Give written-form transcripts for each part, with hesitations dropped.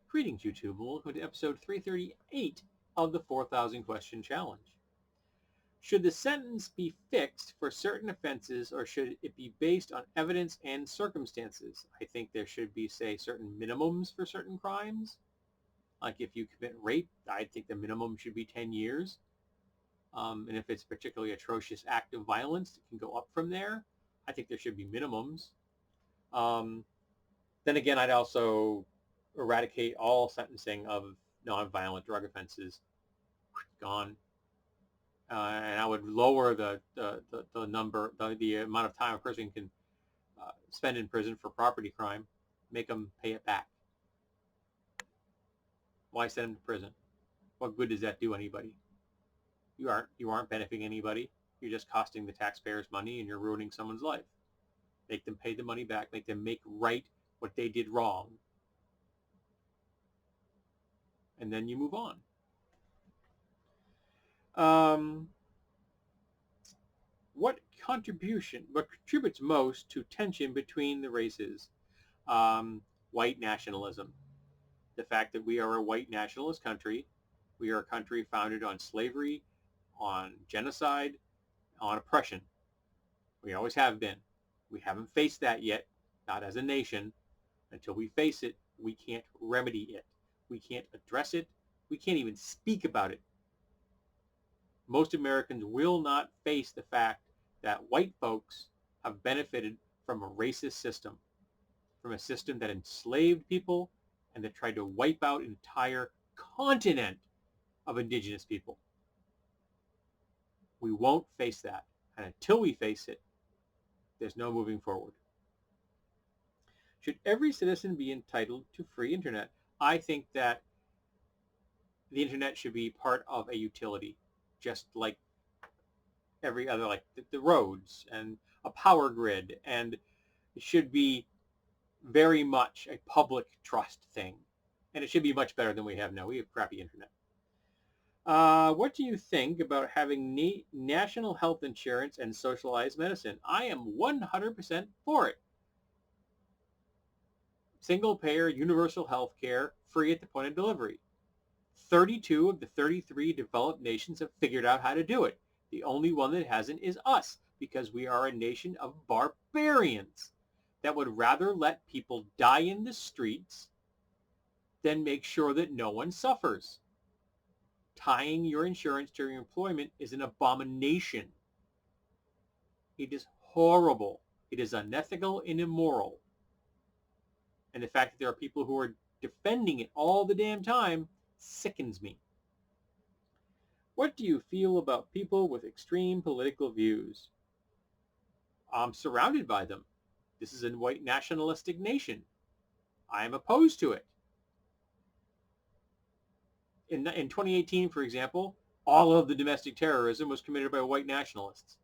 Greetings, YouTube. Welcome to episode 338 of the 4,000 Question Challenge. Should the sentence be fixed for certain offenses, or should it be based on evidence and circumstances? I think there should be, say, certain minimums for certain crimes. Like if you commit rape, I think the minimum should be 10 years. And if it's a particularly atrocious act of violence, it can go up from there. I think there should be minimums. Um, then again, I'd also eradicate all sentencing of nonviolent drug offenses. Gone. And I would lower the number, the amount of time a person can spend in prison for property crime, make them pay it back. Why send them to prison? What good does that do anybody? You aren't benefiting anybody. You're just costing the taxpayers money, and you're ruining someone's life. Make them pay the money back. Make them make right what they did wrong, and then you move on. What contributes most to tension between the races? White nationalism. The fact that we are a white nationalist country. We are a country founded on slavery, on genocide, on oppression. We always have been. We haven't faced that yet, not as a nation. Until we face it, we can't remedy it. We can't address it. We can't even speak about it. Most Americans will not face the fact that white folks have benefited from a racist system, from a system that enslaved people and that tried to wipe out an entire continent of indigenous people. We won't face that. And until we face it, there's no moving forward. Should every citizen be entitled to free internet? I think that the internet should be part of a utility, just like every other, like the roads and a power grid, and it should be very much a public trust thing. And it should be much better than we have now. We have crappy internet. What do you think about having national health insurance and socialized medicine? I am 100% for it. Single-payer universal health care, free at the point of delivery. 32 of the 33 developed nations have figured out how to do it. The only one that hasn't is us, because we are a nation of barbarians that would rather let people die in the streets than make sure that no one suffers. Tying your insurance to your employment is an abomination. It is horrible. It is unethical and immoral. And the fact that there are people who are defending it all the damn time sickens me. What do you feel about people with extreme political views? I'm surrounded by them. This is a white nationalistic nation. I am opposed to it. In 2018, for example, all of the domestic terrorism was committed by white nationalists.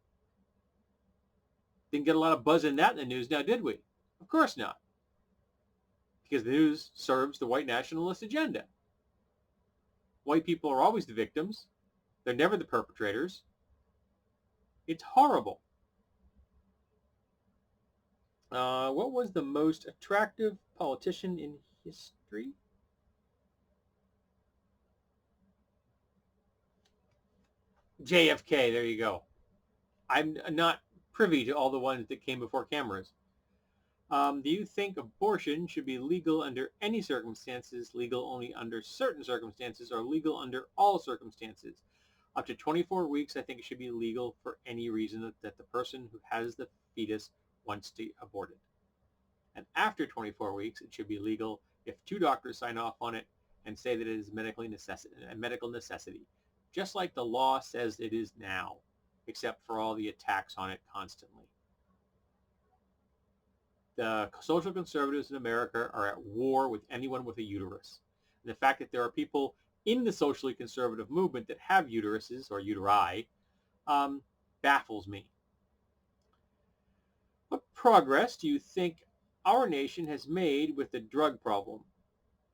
Didn't get a lot of buzz in that in the news now, did we? Of course not. Because the news serves the white nationalist agenda. White people are always the victims. They're never the perpetrators. It's horrible. What was the most attractive politician in history? JFK, there you go. I'm not privy to all the ones that came before cameras. Do you think abortion should be legal under any circumstances, legal only under certain circumstances, or legal under all circumstances? Up to 24 weeks, I think it should be legal for any reason that the person who has the fetus wants to abort it. And after 24 weeks, it should be legal if two doctors sign off on it and say that it is a medical necessity, just like the law says it is now, except for all the attacks on it constantly. The social conservatives in America are at war with anyone with a uterus. And the fact that there are people in the socially conservative movement that have uteruses or uteri baffles me. What progress do you think our nation has made with the drug problem?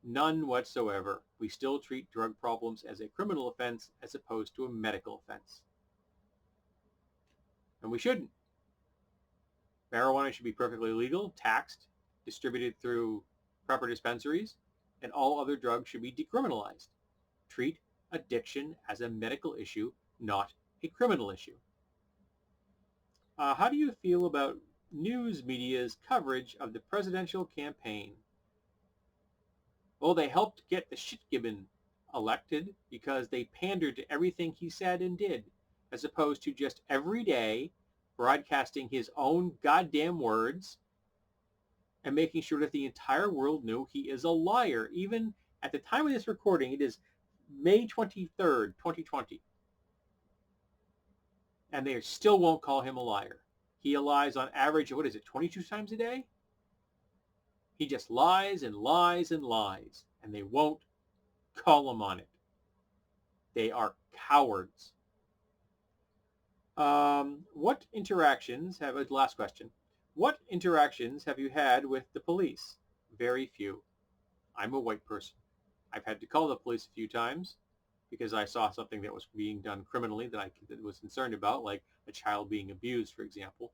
None whatsoever. We still treat drug problems as a criminal offense as opposed to a medical offense. And we shouldn't. Marijuana should be perfectly legal, taxed, distributed through proper dispensaries, and all other drugs should be decriminalized. Treat addiction as a medical issue, not a criminal issue. How do you feel about news media's coverage of the presidential campaign? Well, they helped get the shitgibbon elected because they pandered to everything he said and did, as opposed to just every day broadcasting his own goddamn words and making sure that the entire world knew he is a liar. Even at the time of this recording, it is May 23rd, 2020. And they still won't call him a liar. He lies on average, 22 times a day? He just lies and lies and lies, and they won't call him on it. They are cowards. What interactions have, last question, what interactions have you had with the police? Very few. I'm a white person. I've had to call the police a few times because I saw something that was being done criminally that I was concerned about, like a child being abused, for example,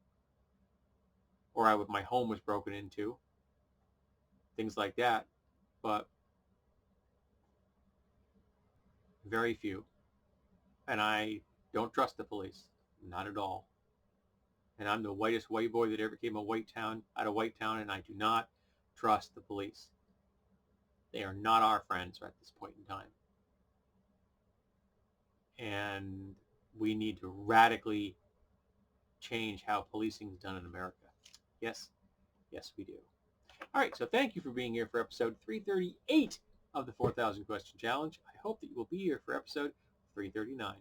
or my home was broken into, things like that. But very few. And I don't trust the police. Not at all. And I'm the whitest white boy that ever came out of White Town, and I do not trust the police. They are not our friends at this point in time. And we need to radically change how policing is done in America. Yes, yes, we do. All right, so thank you for being here for episode 338 of the 4,000 Question Challenge. I hope that you will be here for episode 339.